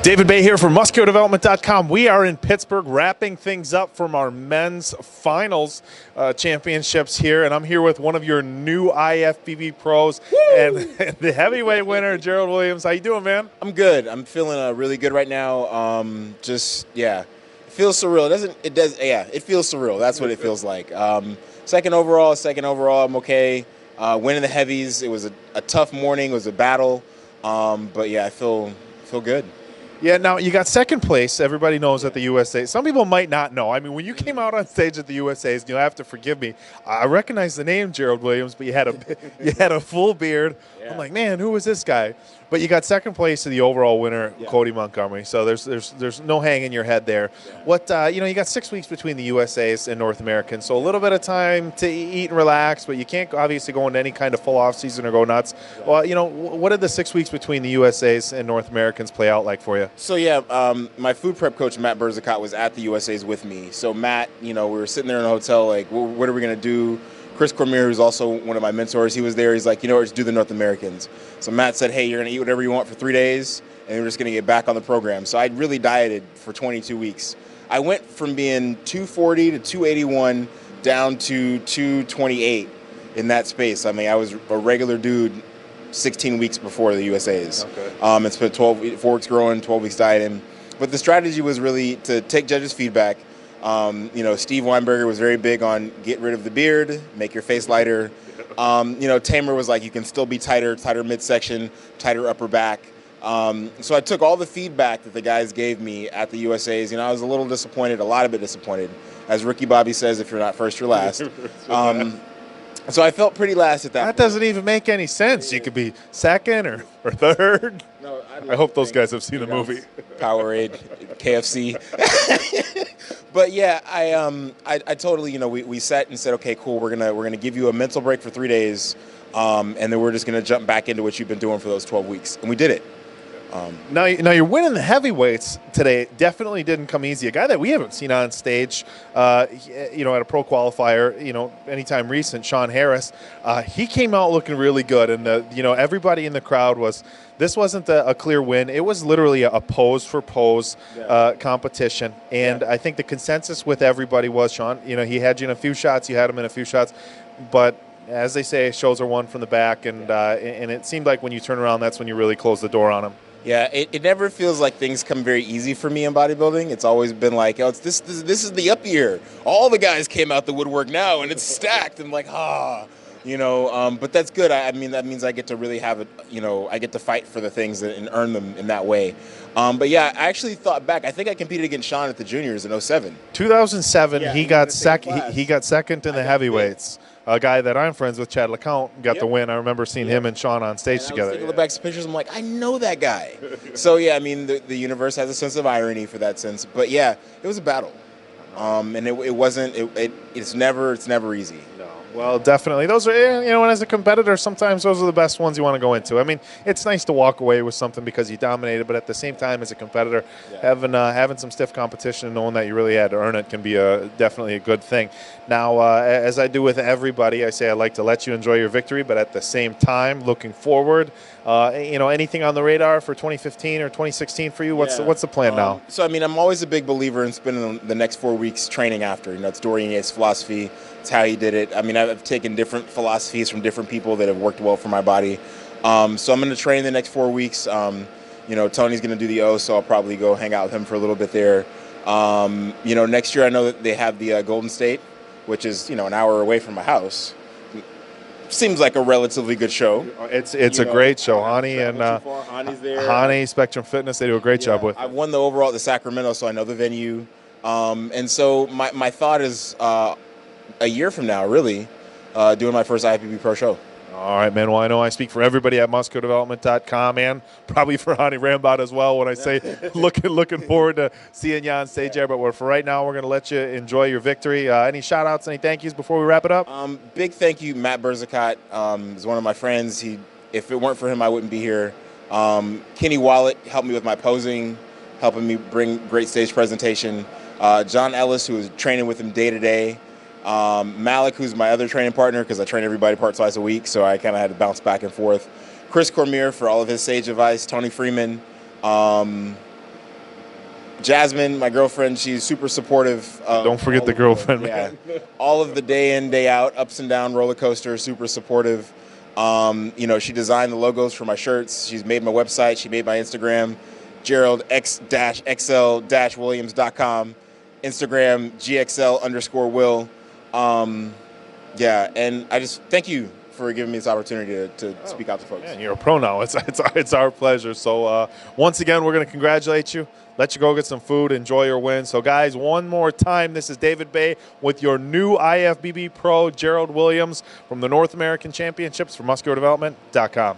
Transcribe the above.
David Bay here from MuscularDevelopment.com. We are in Pittsburgh wrapping things up from our men's finals championships here, and I'm here with one of your new IFBB pros and the heavyweight winner, Gerald Williams. How you doing, man? I'm good. I'm feeling really good right now. It feels surreal. It feels surreal. That's what it feels like. Second overall, I'm okay. Winning the heavies. It was a tough morning. It was a battle. But yeah, I feel good. Yeah, now you got second place. Everybody knows at the USA. Some people might not know. I mean, when you came out on stage at the USA's, you'll have to forgive me. I recognize the name Gerald Williams, but you had a full beard. Yeah. I'm like, man, who was this guy? But you got second place to the overall winner, Cody Montgomery. So there's no hang in your head there. Yeah. What you got 6 weeks between the USA's and North American, so a little bit of time to eat and relax, but you can't obviously go into any kind of full off season or go nuts. Yeah. Well, what did the 6 weeks between the USA's and North Americans play out like for you? So my food prep coach Matt Berzicott was at the USA's with me. So Matt, we were sitting there in the hotel, like, what are we gonna do? Chris Cormier, who's also one of my mentors, he was there. He's like, let's do the North Americans. So Matt said, hey, you're going to eat whatever you want for 3 days, and we're just going to get back on the program. So I really dieted for 22 weeks. I went from being 240 to 281 down to 228 in that space. I mean, I was a regular dude 16 weeks before the USA's. Okay. And spent 4 weeks growing, 12 weeks dieting. But the strategy was really to take judges' feedback. Steve Weinberger was very big on get rid of the beard, make your face lighter. Tamer was like, you can still be tighter midsection, tighter upper back. So I took all the feedback that the guys gave me at the USA's. I was a little disappointed, a lot of it disappointed. As Ricky Bobby says, if you're not first, you're last. So I felt pretty last at that point. That doesn't even make any sense. You could be second or third. No, I hope those guys have seen the movie. Powerade, KFC. But yeah, I totally, we sat and said, okay, cool, we're gonna give you a mental break for 3 days, and then we're just gonna jump back into what you've been doing for those 12 weeks, and we did it. Now you're winning the heavyweights today. Definitely didn't come easy. A guy that we haven't seen on stage, at a pro qualifier, anytime recent, Sean Harris. He came out looking really good, and everybody in the crowd was. This wasn't a clear win. It was literally a pose for pose competition, and I think the consensus with everybody was, Sean. He had you in a few shots. You had him in a few shots, but. As they say, shows are won from the back, and it seemed like when you turn around, that's when you really close the door on them. Yeah, it never feels like things come very easy for me in bodybuilding. It's always been like, this is the up year. All the guys came out the woodwork now, and it's stacked. And like, but that's good. I mean, that means I get to really have it. I get to fight for the things and earn them in that way. But yeah, I actually thought back. I think I competed against Sean at the juniors in 07. 2007, he got second. He got second in the heavyweights. A guy that I'm friends with, Chad LeCount, got the win. I remember seeing him and Sean on stage together. I was taking back some pictures. I'm like, I know that guy. So yeah, I mean, the universe has a sense of irony for that sense. But yeah, it was a battle, and it wasn't. It's never easy. No. Well, definitely. Those are, and as a competitor, sometimes those are the best ones you want to go into. I mean, it's nice to walk away with something because you dominated, but at the same time, as a competitor, having some stiff competition and knowing that you really had to earn it can be definitely a good thing. Now, as I do with everybody, I say I like to let you enjoy your victory, but at the same time, looking forward, anything on the radar for 2015 or 2016 for you? What's the plan now? So, I mean, I'm always a big believer in spending the next 4 weeks training after. It's Dorian Yates' philosophy. It's how he did it. I mean, I've taken different philosophies from different people that have worked well for my body. So I'm going to train the next 4 weeks. Tony's going to do the O, so I'll probably go hang out with him for a little bit there. Next year I know that they have the Golden State, which is, an hour away from my house. Seems like a relatively good show. It's a great show. Hani's there. Hani, Spectrum Fitness, they do a great job with it. I won the overall at the Sacramento, so I know the venue. And so my thought is a year from now, really, doing my first IFBB Pro show. All right, man. Well, I know I speak for everybody at MuscularDevelopment.com and probably for Hani Rambat as well when I say looking forward to seeing you on stage there. But for right now, we're going to let you enjoy your victory. Any shout-outs, any thank yous before we wrap it up? Big thank you, Matt Berzicott. Is one of my friends. If it weren't for him, I wouldn't be here. Kenny Wallet helped me with my posing, helping me bring great stage presentation. John Ellis, who was training with him day to day. Malik, who's my other training partner, because I train everybody twice a week, so I kind of had to bounce back and forth. Chris Cormier for all of his sage advice. Tony Freeman. Jasmine, my girlfriend, she's super supportive. Don't forget the girlfriend, yeah, man. all of the day in, day out, ups and down roller coaster, super supportive. She designed the logos for my shirts. She's made my website. She made my Instagram, Gerald X-XL-Williams.com, Instagram GXL_Will. And I just thank you for giving me this opportunity to speak out to folks. Man, you're a pro now. It's our pleasure. So once again, we're going to congratulate you. Let you go get some food. Enjoy your win. So guys, one more time, this is David Bay with your new IFBB pro, Gerald Williams, from the North American Championships for MuscularDevelopment.com.